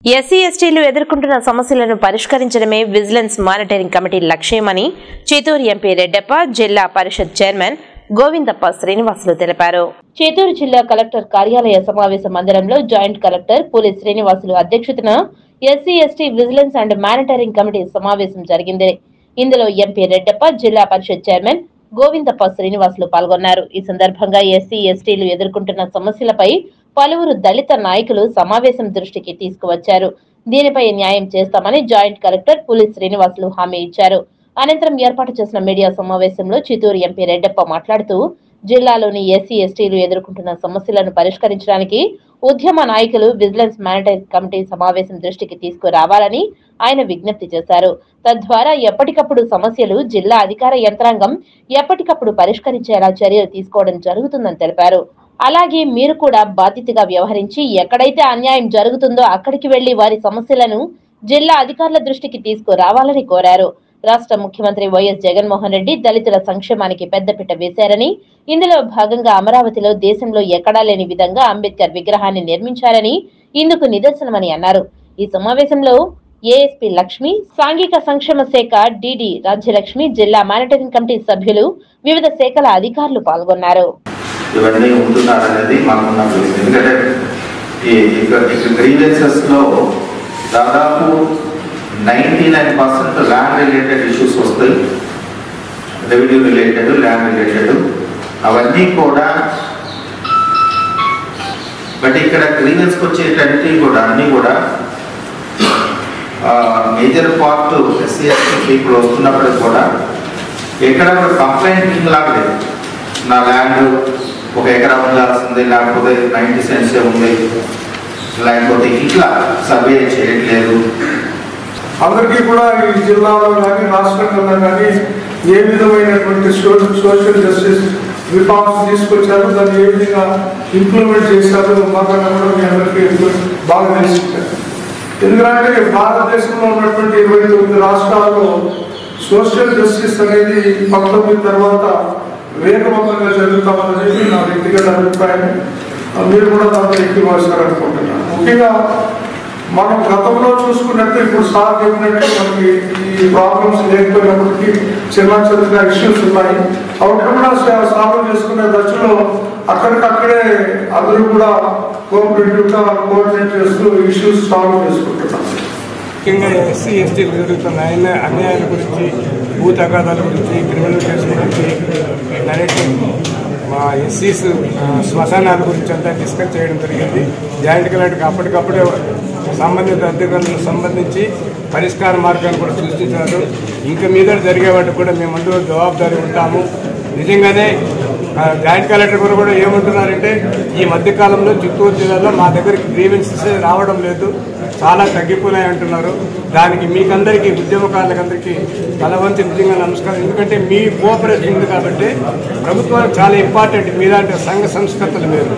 SC ఎస్టీలు ఎదుర్కొంటున్న సమస్యలను పరిష్కరించడమే విజిలెన్స్ మానిటరింగ్ కమిటీ లక్ష్యమని చిత్తూరు ఎంపీ రెడ్డప్ప జిల్లా పరిషత్ చైర్మన్ గోవిందప్ప శ్రీనివాసులు తెలిపారు. చిత్తూరు జిల్లా కలెక్టర్ కార్యాలయ సమావేశ మందిరంలో జాయింట్ కలెక్టర్ పులి శ్రీనివాసులు అధ్యక్షతన SC ST vigilance and monitoring committee సమావేశం జరిగింది. ఇందులో ఎంపీ రెడ్డప్ప జిల్లా పరిషత్ చైర్మన్ గోవిందప్ప శ్రీనివాసులు పాల్గొన్నారు. ఈ సందర్భంగా ఎస్సీ ఎస్టీలు ఎదుర్కొంటున్న సమస్యలపై పలువురు దళిత నాయకులు సమావేశం దృష్టికి తీసుకువచ్చారు. దీనిపై న్యాయం చేస్తామని జాయింట్ కలెక్టర్ పులి శ్రీనివాసులు హామీ ఇచ్చారు. అనంతరం ఏర్పాటు చేసిన మీడియా సమావేశంలో చిత్తూరు ఎంపీ రెడ్డప్ప మాట్లాడుతూ జిల్లాలోని ఎస్సీ ఎస్టీలు ఎదుర్కొంటున్న సమస్యలను పరిష్కరించడానికి ఉద్యమ నాయకులు విజిలెన్స్ మానిటరింగ్ కమిటీ సమావేశం దృష్టికి తీసుకురావాలని ఆయన విజ్ఞప్తి చేశారు. తద్వారా ఎప్పటికప్పుడు సమస్యలు జిల్లా అధికార యంత్రాంగం ఎప్పటికప్పుడు పరిష్కరించేలా చర్యలు తీసుకోవడం జరుగుతుందని తెలిపారు. అలాగే మీరు కూడా బాధ్యతగా వ్యవహరించి ఎక్కడైతే అన్యాయం జరుగుతుందో అక్కడికి వెళ్లి వారి సమస్యలను జిల్లా అధికారుల దృష్టికి తీసుకురావాలని కోరారు. రాష్ట్ర ముఖ్యమంత్రి వైఎస్ జగన్మోహన్ రెడ్డి దళితుల సంక్షేమానికి పెద్దపీట వేశారని, ఇందులో భాగంగా అమరావతిలో దేశంలో ఎక్కడా లేని విధంగా అంబేద్కర్ విగ్రహాన్ని నిర్మించారని ఇందుకు నిదర్శనమని అన్నారు. ఈ సమావేశంలో ఏఎస్పీ లక్ష్మి, సాంఘిక సంక్షేమ శాఖ డిడి రాజ్యలక్ష్మి, జిల్లా మానిటరింగ్ కమిటీ సభ్యులు, వివిధ శాఖల అధికారులు పాల్గొన్నారు. ఇవన్నీ ఉంటున్నారనేది మాకు నాకు ఎందుకంటే ఈ గ్రీవెన్సెస్ లో దాదాపు 99% ల్యాండ్ రిలేటెడ్ ఇష్యూస్ వస్తాయి. రెవెన్యూ రిలేటెడ్, ల్యాండ్ రిలేటెడ్ అవన్నీ కూడా. బట్ ఇక్కడ గ్రీవెన్స్కి వచ్చేటన్నీ కూడా అన్నీ కూడా major part SC ST people వస్తున్నప్పటికి కూడా ఎక్కడ కంప్లైంట్ లాగా లేదు. నా ల్యాండ్ 1 ఎకరా ఉండాల్సింది, లేకపోతే 90 సెంట్స్ ఉంది, లేకపోతే ఇట్లా సర్వే చేయట్లేదు. అందరికీ కూడా ఈ జిల్లాలో కానీ రాష్ట్రంలో కానీ ఏ విధమైనటువంటి సోషల్ జస్టిస్ రిఫార్మ్స్ తీసుకొచ్చారు, దాన్ని ఏ విధంగా ఇంప్లిమెంట్ చేశారు మాకన్నా కూడా మీ అందరికీ బాగా తెలుసుకుంటారు. ఎందుకంటే భారతదేశంలో ఉన్నటువంటి 29 రాష్ట్రాల్లో సోషల్ జస్టిస్ అనేది 19 తర్వాత వేగవంతంగా జరుగుతామనేది నా వ్యక్తిగత అభిప్రాయం. మీరు కూడా దాంట్లో ఎక్కివస్తారనుకుంటున్నాను. ముఖ్యంగా మనం గతంలో చూసుకున్నట్టు ఇప్పుడు సార్ చెప్పినట్టు మనకి ఈ ప్రాబ్లమ్స్ లేకపోయినప్పటికీ చిన్న ఇష్యూస్ ఉన్నాయి. అవి కూడా సాల్వ్ చేసుకునే దశలో అక్కడికక్కడే అందరూ కూడా కోఆపరేటివ్గా కోఆర్డినేట్ చేస్తూ ఇష్యూస్ సాల్వ్ చేసుకుంటున్నారు. ముఖ్యంగా ఎస్సీ ఎస్టీలు జరుగుతున్న అన్యాయాల గురించి, భూ తగాదాల గురించి, క్రిమినల్ కేసు గురించి, మా ఎస్సీస్ శ్మశానాల గురించి అంతా డిస్కస్ చేయడం జరిగింది. జాయింట్ కలెక్టర్కి అప్పటికప్పుడే సంబంధిత అధికారులకు సంబంధించి పరిష్కార మార్గాన్ని కూడా సృష్టించారు. ఇంకా మీద జరిగే వాటికి కూడా మేము అందులో జవాబుదారీ ఉంటాము. నిజంగానే జాయింట్ కలెక్టర్ కూడా ఏమంటున్నారంటే ఈ మధ్యకాలంలో చిత్తూరు జిల్లాలో మా దగ్గరికి గ్రీవెన్సెస్ రావడం లేదు, చాలా తగ్గిపోయినాయి అంటున్నారు. దానికి మీకందరికీ ఉద్యమకారులకందరికీ తలవంచి నిజంగా నమస్కారం. ఎందుకంటే మీ కోఆపరేషన్ ఉంది కాబట్టి ప్రభుత్వానికి చాలా ఇంపార్టెంట్ మీలాంటి సంఘ సంస్కర్తలు మీరు.